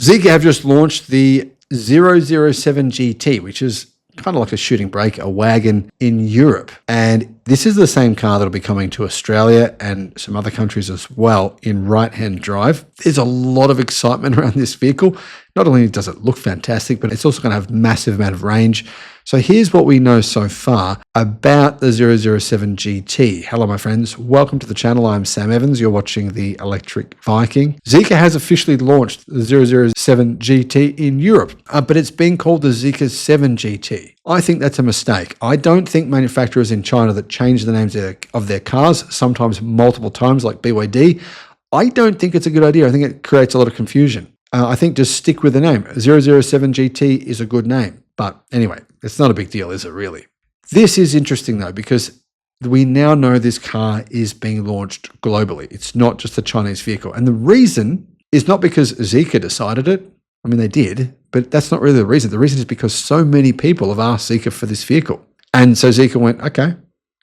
Zeekr have just launched the 007GT, which is kind of like a shooting brake, a wagon in Europe. And this is the same car that'll be coming to Australia and some other countries as well in right-hand drive. There's a lot of excitement around this vehicle. Not only does it look fantastic, but it's also going to have massive amount of range. So here's what we know so far about the 007GT. Hello, my friends. Welcome to the channel. I'm Sam Evans. You're watching the Electric Viking. Zeekr has officially launched the 007GT in Europe, but it's being called the Zeekr 7GT. I think that's a mistake. I don't think manufacturers in China that change the names of their cars, sometimes multiple times like BYD, I don't think it's a good idea. I think it creates a lot of confusion. I think just stick with the name. 007GT is a good name. But anyway, it's not a big deal, is it really? This is interesting though, because we now know this car is being launched globally. It's not just a Chinese vehicle. And the reason is not because Zeekr decided it. I mean, they did, but that's not really the reason. The reason is because so many people have asked Zeekr for this vehicle. And so Zeekr went, okay,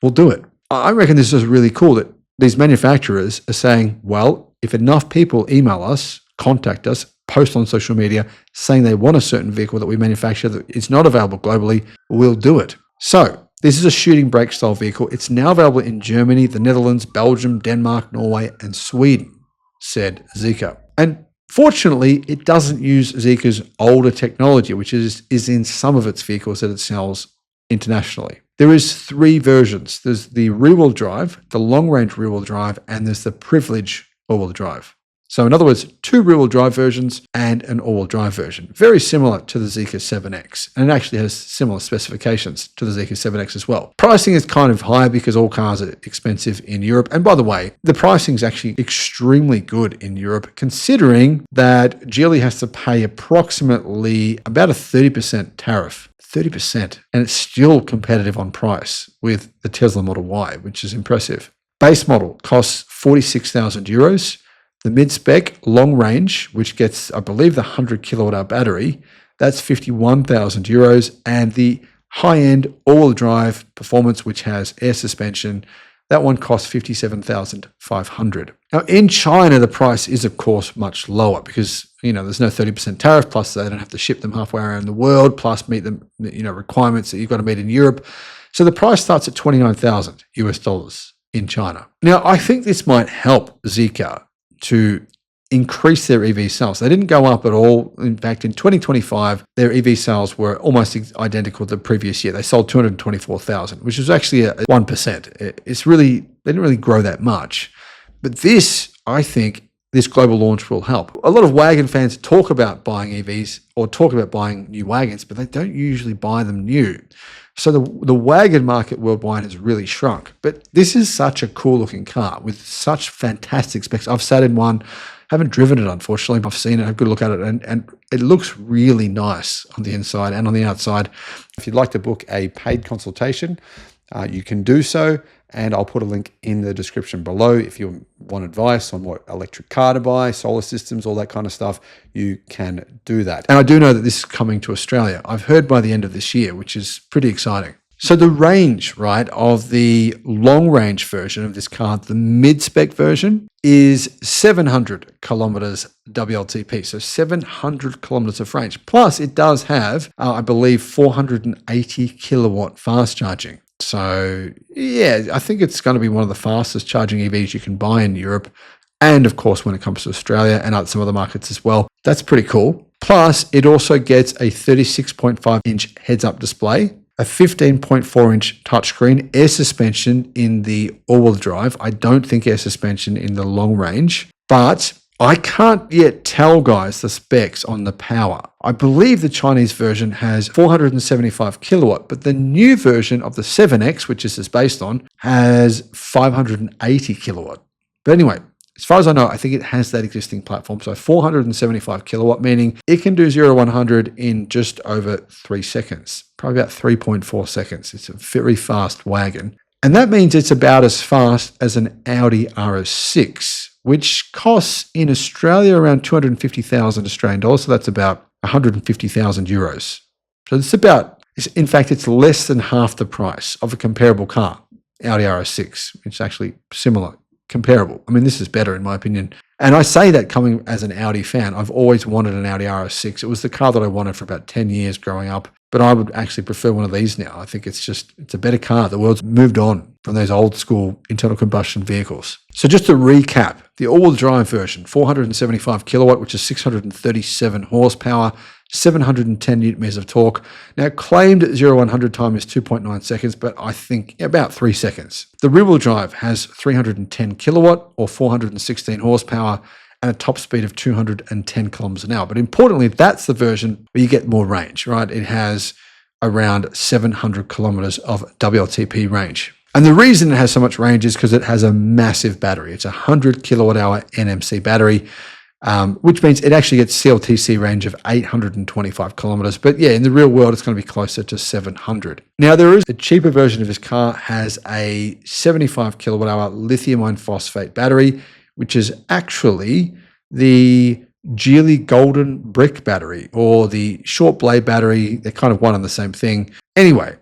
we'll do it. I reckon this is really cool that these manufacturers are saying, well, if enough people email us, contact us, post on social media saying they want a certain vehicle that we manufacture that is not available globally, we'll do it. So this is a shooting brake style vehicle. It's now available in Germany, the Netherlands, Belgium, Denmark, Norway, and Sweden, said Zeekr. And fortunately, it doesn't use Zeekr's older technology, which is in some of its vehicles that it sells internationally. There is 3 versions. There's the rear-wheel drive, the long-range rear-wheel drive, and there's the privilege all-wheel drive. So in other words, 2 rear-wheel drive versions and an all-wheel drive version. Very similar to the Zeekr 7X. And it actually has similar specifications to the Zeekr 7X as well. Pricing is kind of high because all cars are expensive in Europe. And by the way, the pricing is actually extremely good in Europe, considering that Geely has to pay approximately about a 30% tariff. 30%. And it's still competitive on price with the Tesla Model Y, which is impressive. Base model costs 46,000 euros. The mid-spec long range, which gets, I believe, the 100 kilowatt hour battery, that's 51,000 euros. And the high-end all-wheel drive performance, which has air suspension, that one costs 57,500. Now, in China, the price is, of course, much lower because, there's no 30% tariff, plus they don't have to ship them halfway around the world, plus meet the, requirements that you've got to meet in Europe. So the price starts at 29,000 US dollars in China. Now, I think this might help Zeekr to increase their EV sales. They didn't go up at all. In fact, in 2025, their EV sales were almost identical to the previous year. They sold 224,000, which was actually a 1%. They didn't really grow that much. But this, I think, this global launch will help. A lot of wagon fans talk about buying EVs or talk about buying new wagons, but they don't usually buy them new. So the wagon market worldwide has really shrunk. But this is such a cool looking car with such fantastic specs. I've sat in one, haven't driven it unfortunately, but I've seen it, had a good look at it, and it looks really nice on the inside and on the outside. If you'd like to book a paid consultation, you can do so, and I'll put a link in the description below. If you want advice on what electric car to buy, solar systems, all that kind of stuff, you can do that. And I do know that this is coming to Australia. I've heard by the end of this year, which is pretty exciting. So the range, right, of the long range version of this car, the mid-spec version, is 700 kilometers WLTP. So 700 kilometers of range. Plus it does have, I believe, 480 kilowatt fast charging. So yeah, I think it's going to be one of the fastest charging EVs you can buy in Europe. And of course, when it comes to Australia and some other markets as well, that's pretty cool. Plus it also gets a 36.5 inch heads up display, a 15.4 inch touchscreen, air suspension in the all-wheel drive. I don't think air suspension in the long range, but I can't yet tell, guys, the specs on the power. I believe the Chinese version has 475 kilowatt, but the new version of the 7X, which this is based on, has 580 kilowatt. But anyway, as far as I know, I think it has that existing platform. So 475 kilowatt, meaning it can do 0 to 100 in just over 3 seconds, probably about 3.4 seconds. It's a very fast wagon. And that means it's about as fast as an Audi RS6, which costs in Australia around 250,000 Australian dollars. So that's about 150,000 euros. So in fact, it's less than half the price of a comparable car, Audi RS6. It's actually similar, comparable. I mean, this is better in my opinion. And I say that coming as an Audi fan. I've always wanted an Audi RS6. It was the car that I wanted for about 10 years growing up. But I would actually prefer one of these now. I think it's a better car. The world's moved on from those old school internal combustion vehicles. So just to recap, the all-wheel drive version, 475 kilowatt, which is 637 horsepower, 710 newton meters of torque. Now, claimed 0-100 time is 2.9 seconds, but I think about 3 seconds. The rear-wheel drive has 310 kilowatt or 416 horsepower and a top speed of 210 kilometers an hour. But importantly, that's the version where you get more range, right? It has around 700 kilometers of WLTP range. And the reason it has so much range is because it has a massive battery. It's a 100 kilowatt hour NMC battery, which means it actually gets CLTC range of 825 kilometers. But yeah, in the real world, it's going to be closer to 700. Now, there is a cheaper version of this car, has a 75 kilowatt hour lithium iron phosphate battery, which is actually the Geely Golden Brick battery or the short blade battery. They're kind of one and the same thing. Anyway,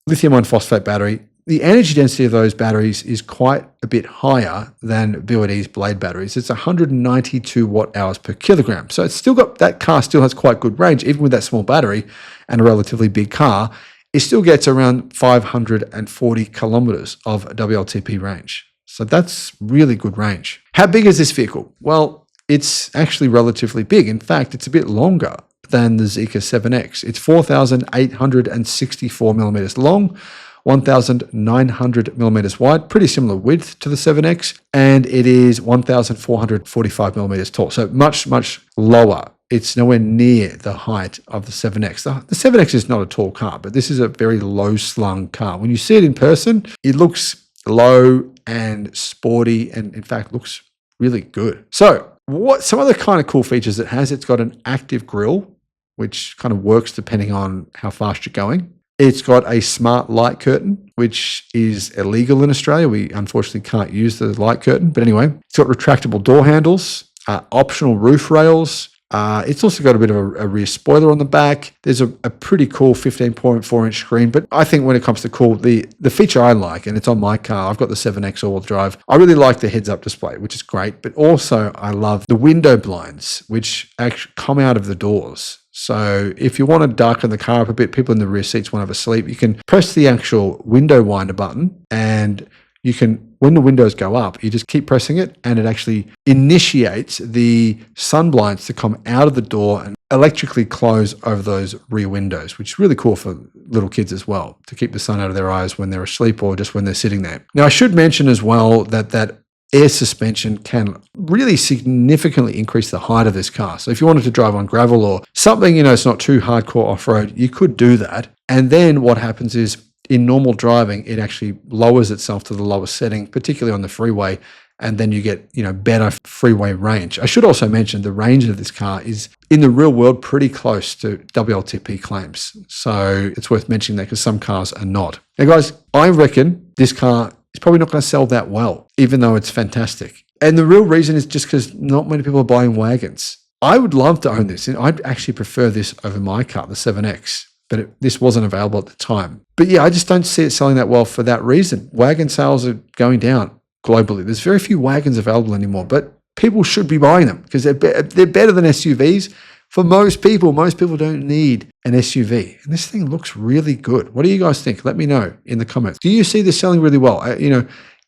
lithium iron phosphate battery. The energy density of those batteries is quite a bit higher than BYD's blade batteries. It's 192 watt hours per kilogram. So it's still got, that car still has quite good range, even with that small battery and a relatively big car. It still gets around 540 kilometers of WLTP range. So that's really good range. How big is this vehicle? Well, it's actually relatively big. In fact, it's a bit longer than the Zeekr 7X. It's 4,864 millimeters long, 1,900 millimeters wide, pretty similar width to the 7X, and it is 1,445 millimeters tall. So much, much lower. It's nowhere near the height of the 7X. The 7X is not a tall car, but this is a very low slung car. When you see it in person, it looks low and sporty, and in fact looks really good. So what some other kind of cool features it has, it's got an active grille, which kind of works depending on how fast you're going. It's got a smart light curtain, which is illegal in Australia. We unfortunately can't use the light curtain, but anyway, it's got retractable door handles, optional roof rails. It's also got a bit of a rear spoiler on the back. There's a pretty cool 15.4 inch screen, but I think when it comes to cool, the feature I like, and it's on my car, I've got the 7X all-wheel drive. I really like the heads-up display, which is great, but also I love the window blinds, which actually come out of the doors. So if you want to darken the car up a bit, people in the rear seats want to have a sleep, you can press the actual window winder button, and you can, when the windows go up, you just keep pressing it and it actually initiates the sun blinds to come out of the door and electrically close over those rear windows, which is really cool for little kids as well, to keep the sun out of their eyes when they're asleep or just when they're sitting there. Now, I should mention as well that air suspension can really significantly increase the height of this car. So if you wanted to drive on gravel or something, it's not too hardcore off-road, you could do that. And then what happens is, in normal driving, it actually lowers itself to the lowest setting, particularly on the freeway, and then you get, better freeway range. I should also mention the range of this car is, in the real world, pretty close to WLTP claims. So it's worth mentioning that because some cars are not. Now, guys, I reckon this car is probably not going to sell that well, even though it's fantastic. And the real reason is just because not many people are buying wagons. I would love to own this, and I'd actually prefer this over my car, the 7X. But this wasn't available at the time. But yeah, I just don't see it selling that well for that reason. Wagon sales are going down globally. There's very few wagons available anymore, but people should be buying them because they're better than SUVs. For most people don't need an SUV. And this thing looks really good. What do you guys think? Let me know in the comments. Do you see this selling really well?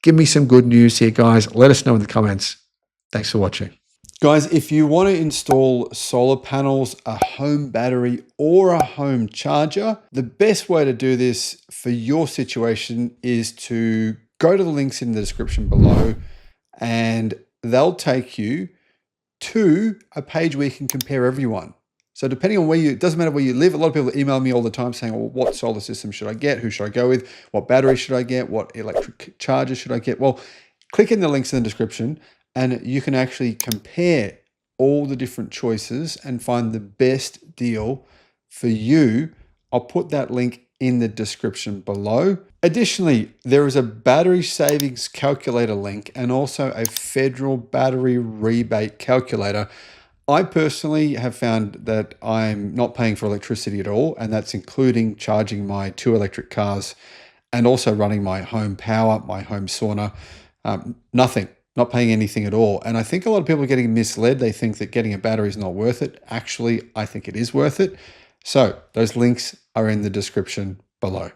Give me some good news here, guys. Let us know in the comments. Thanks for watching. Guys, if you want to install solar panels, a home battery, or a home charger, the best way to do this for your situation is to go to the links in the description below, and they'll take you to a page where you can compare everyone. So depending on it doesn't matter where you live. A lot of people email me all the time saying, well, what solar system should I get? Who should I go with? What battery should I get? What electric charger should I get? Well, click in the links in the description, and you can actually compare all the different choices and find the best deal for you. I'll put that link in the description below. Additionally, there is a battery savings calculator link and also a federal battery rebate calculator. I personally have found that I'm not paying for electricity at all, and that's including charging my 2 electric cars and also running my home power, my home sauna, nothing. not paying anything at all. And I think a lot of people are getting misled. They think that getting a battery is not worth it. Actually, I think it is worth it. So those links are in the description below.